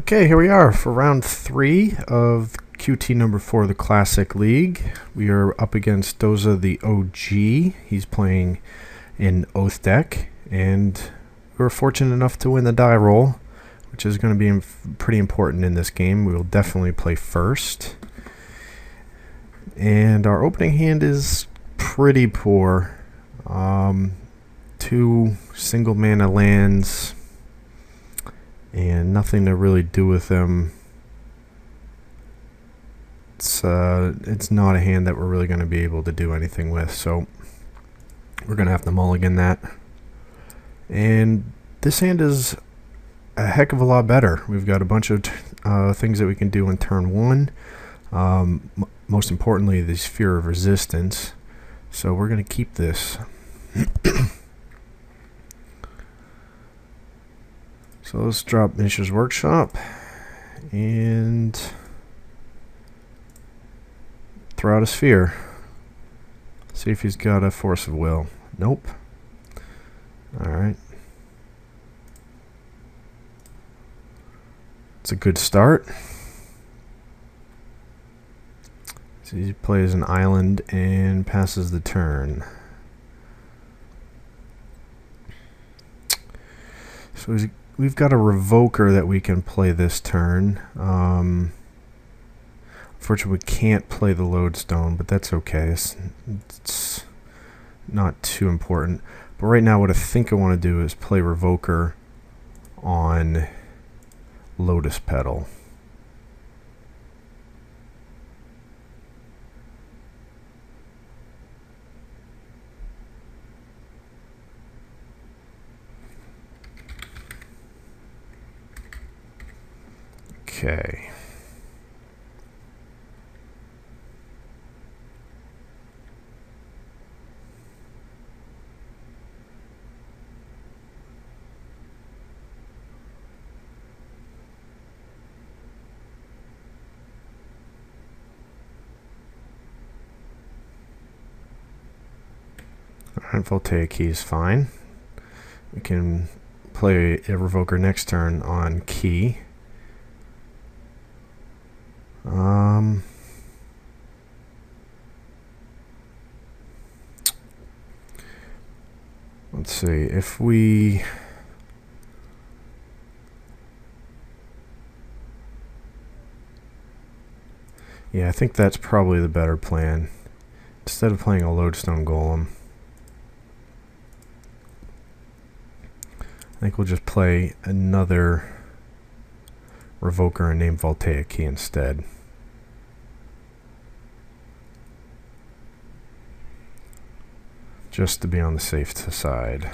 Okay, here we are for round 3 of QT number 4 of the Classic League. We are up against Doza the OG. He's playing in Oath deck, and we were fortunate enough to win the die roll, which is going to be pretty important in this game. We will definitely play first. And our opening hand is pretty poor. 2 single mana lands and nothing to really do with them. It's not a hand that we're really going to be able to do anything with, so we're going to have to mulligan that. And this hand is a heck of a lot better. We've got a bunch of things that we can do in turn 1. Most importantly, the Sphere of Resistance. So we're going to keep this. So let's drop Mishra's Workshop and throw out a Sphere. See if he's got a Force of Will. Nope. Alright. It's a good start. So he plays an island and passes the turn. So we've got a Revoker that we can play this turn. Unfortunately, we can't play the Lodestone, but that's okay. It's not too important. But right now, what I think I want to do is play Revoker on Lotus Petal. Okay. Alright, Voltaic Key is fine. We can play a Revoker next turn on Key. Let's see, if we I think that's probably the better plan. Instead of playing a Lodestone Golem, I think we'll just play another Revoker and name Voltaic Key instead. Just to be on the safe side.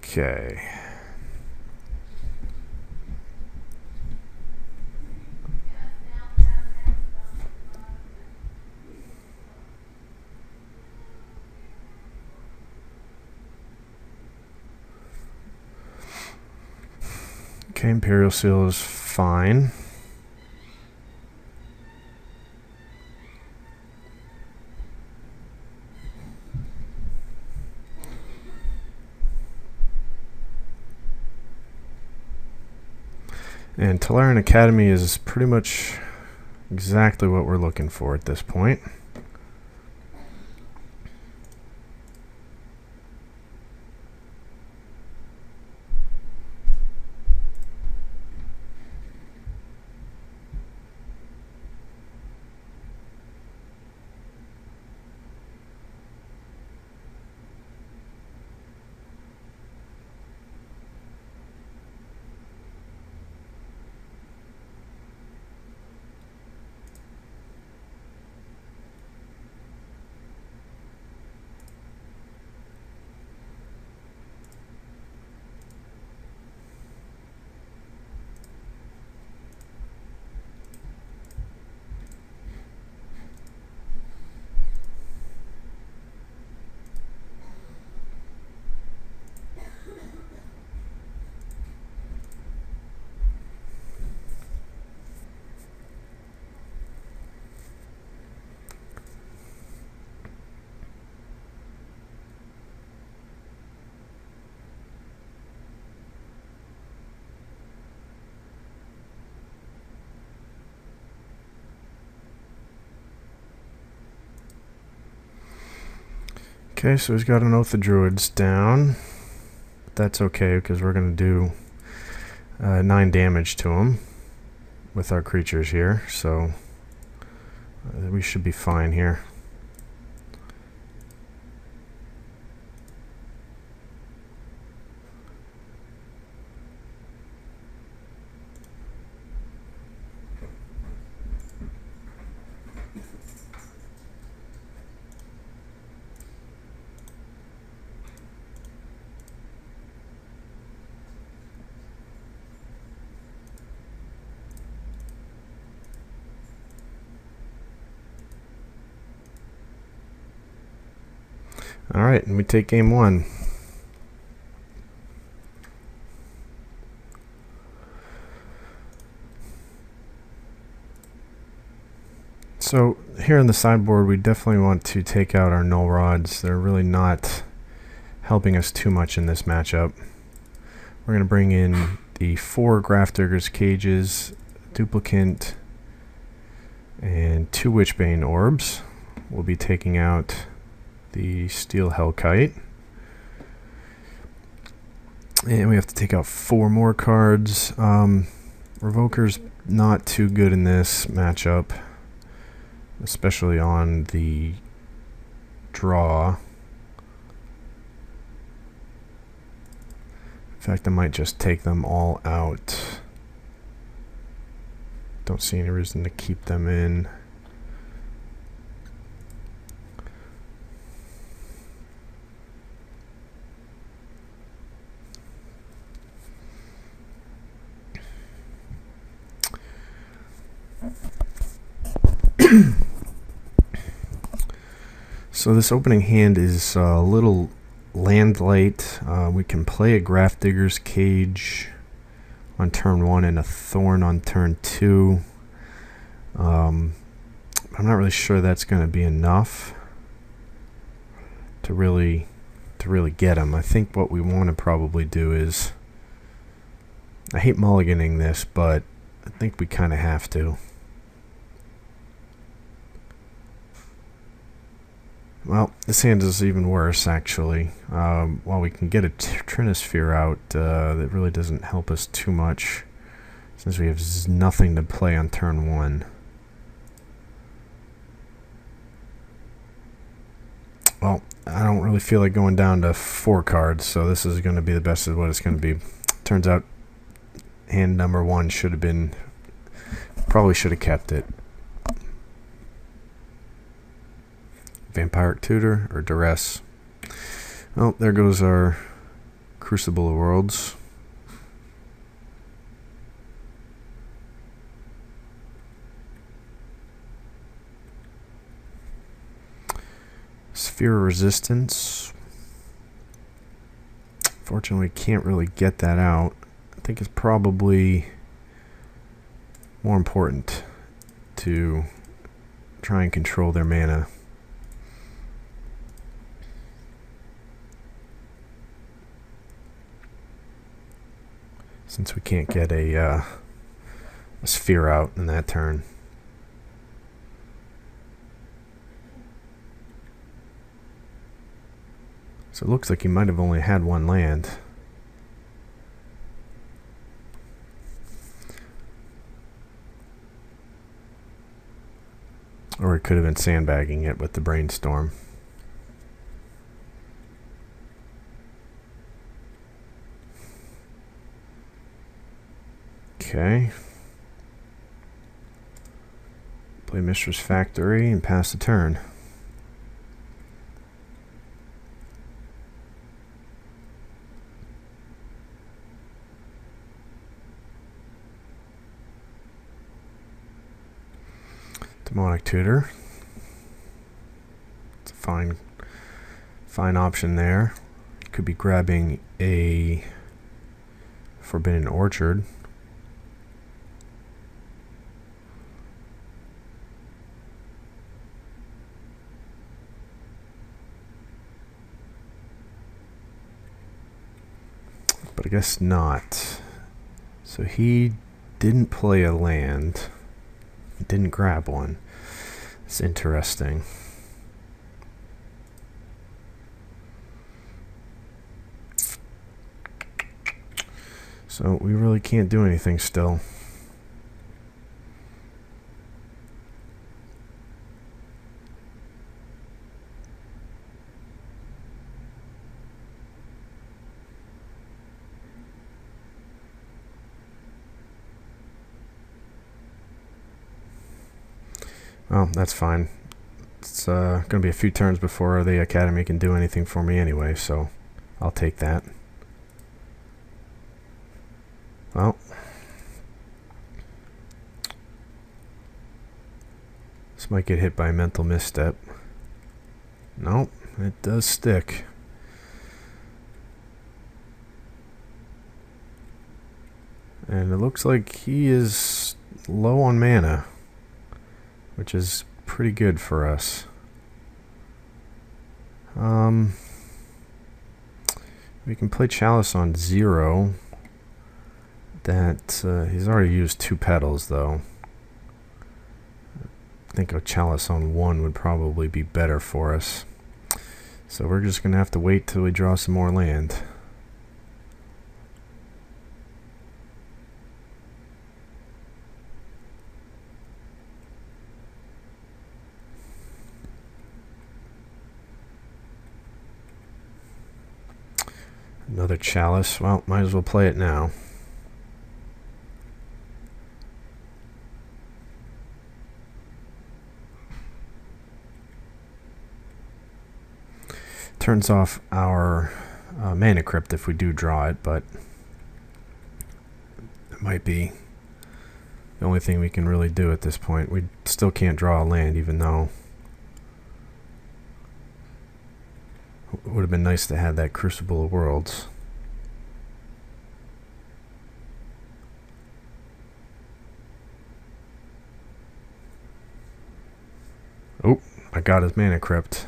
Okay. Okay, Imperial Seal is fine. And Tolarian Academy is pretty much exactly what we're looking for at this point. Okay, so he's got an Oath of Druids down. That's okay, because we're going to do 9 damage to him with our creatures here, so we should be fine here. Alright, and we take game 1. So here on the sideboard, we definitely want to take out our null rods. They're really not helping us too much in this matchup. We're going to bring in the 4 Grafdigger's Cages, Duplicant, and 2 Witchbane Orbs. We'll be taking out the Steel Hellkite. And we have to take out 4 more cards. Revoker's not too good in this matchup, especially on the draw. In fact, I might just take them all out. Don't see any reason to keep them in. So this opening hand is a little land light. We can play a Grafdigger's Cage on turn 1 and a Thorn on turn 2. I'm not really sure that's going to be enough to really get him. I think what we want to probably do is, I hate mulliganing this, but I think we kind of have to. Well, this hand is even worse, actually. While we can get a Trinisphere out, that really doesn't help us too much, since we have nothing to play on turn 1. Well, I don't really feel like going down to 4 cards, so this is going to be the best of what it's going to be. Turns out, hand number 1 should have been, probably should have kept it. Vampiric Tutor or Duress. Well, there goes our Crucible of Worlds. Sphere of Resistance. Fortunately, can't really get that out. I think it's probably more important to try and control their mana. Since we can't get a sphere out in that turn. So it looks like he might have only had 1 land. Or he could have been sandbagging it with the Brainstorm. Okay. Play Mistress Factory and pass the turn. Demonic Tutor. It's a fine option there. Could be grabbing a Forbidden Orchard. But I guess not. So he didn't play a land. He didn't grab one. It's interesting. So we really can't do anything still. Well, that's fine. It's going to be a few turns before the Academy can do anything for me anyway, so I'll take that. Well, this might get hit by a mental misstep. Nope, it does stick. And it looks like he is low on mana, which is pretty good for us. We can play Chalice on 0. That he's already used 2 petals, though. I think a Chalice on 1 would probably be better for us. So we're just going to have to wait till we draw some more land. Another Chalice. Well, might as well play it now. Turns off our mana crypt if we do draw it, but it might be the only thing we can really do at this point. We still can't draw a land, even though it would have been nice to have that Crucible of Worlds. Oh, I got his mana crypt.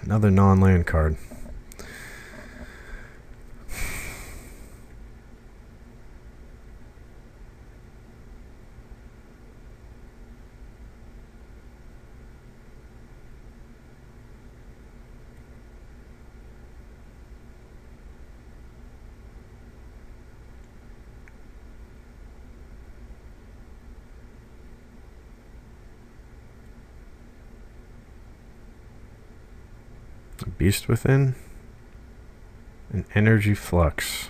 Another non-land card. Beast Within, an Energy Flux.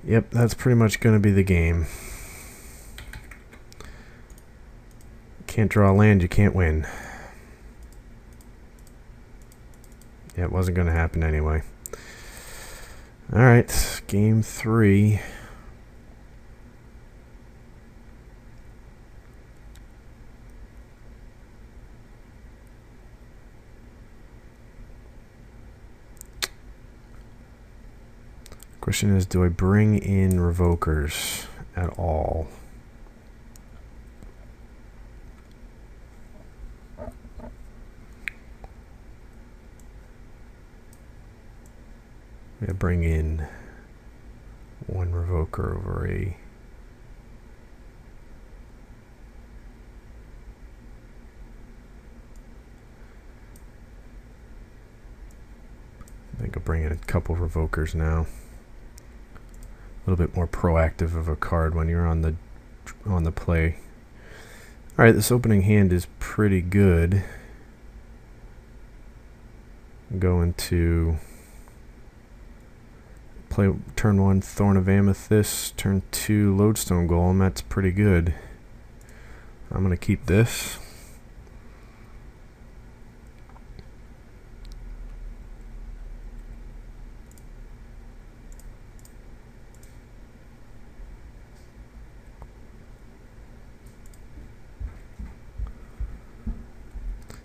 Yep, that's pretty much going to be the game. Can't draw land, you can't win. Yeah, it wasn't going to happen anyway. Alright, game 3. Question is, do I bring in Revokers at all? I'm gonna bring in 1 Revoker over a I think I'll bring in a couple Revokers now. A little bit more proactive of a card when you're on the play. All right, this opening hand is pretty good. I'm going to play turn 1 Thorn of Amethyst, turn 2 Lodestone Golem. That's pretty good. I'm going to keep this.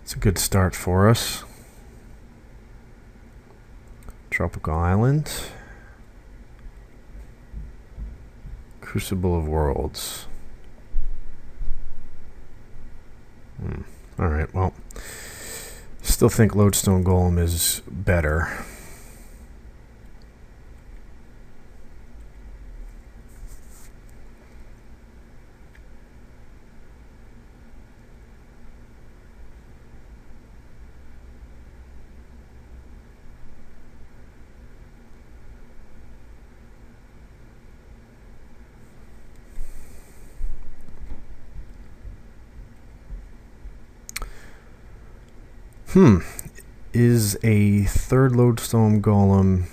It's a good start for us. Tropical Island. Crucible of Worlds. Alright, well, still think Lodestone Golem is better. Is a third Lodestone Golem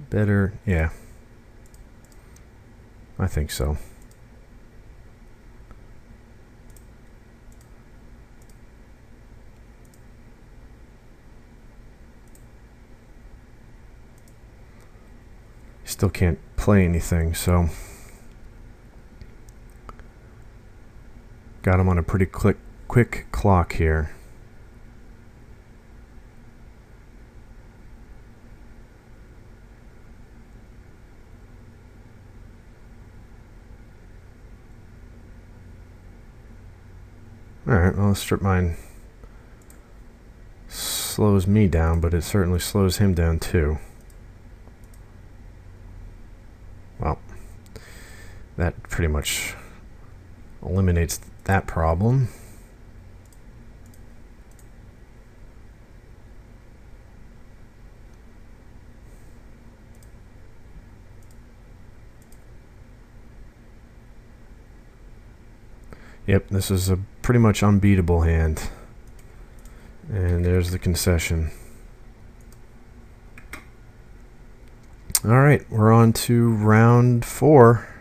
better? Yeah. I think so. Still can't play anything, so got him on a pretty quick clock here. Alright, well, strip mine slows me down, but it certainly slows him down too. Well, that pretty much eliminates that problem. Yep, this is a pretty much unbeatable hand. And there's the concession. Alright, we're on to round 4.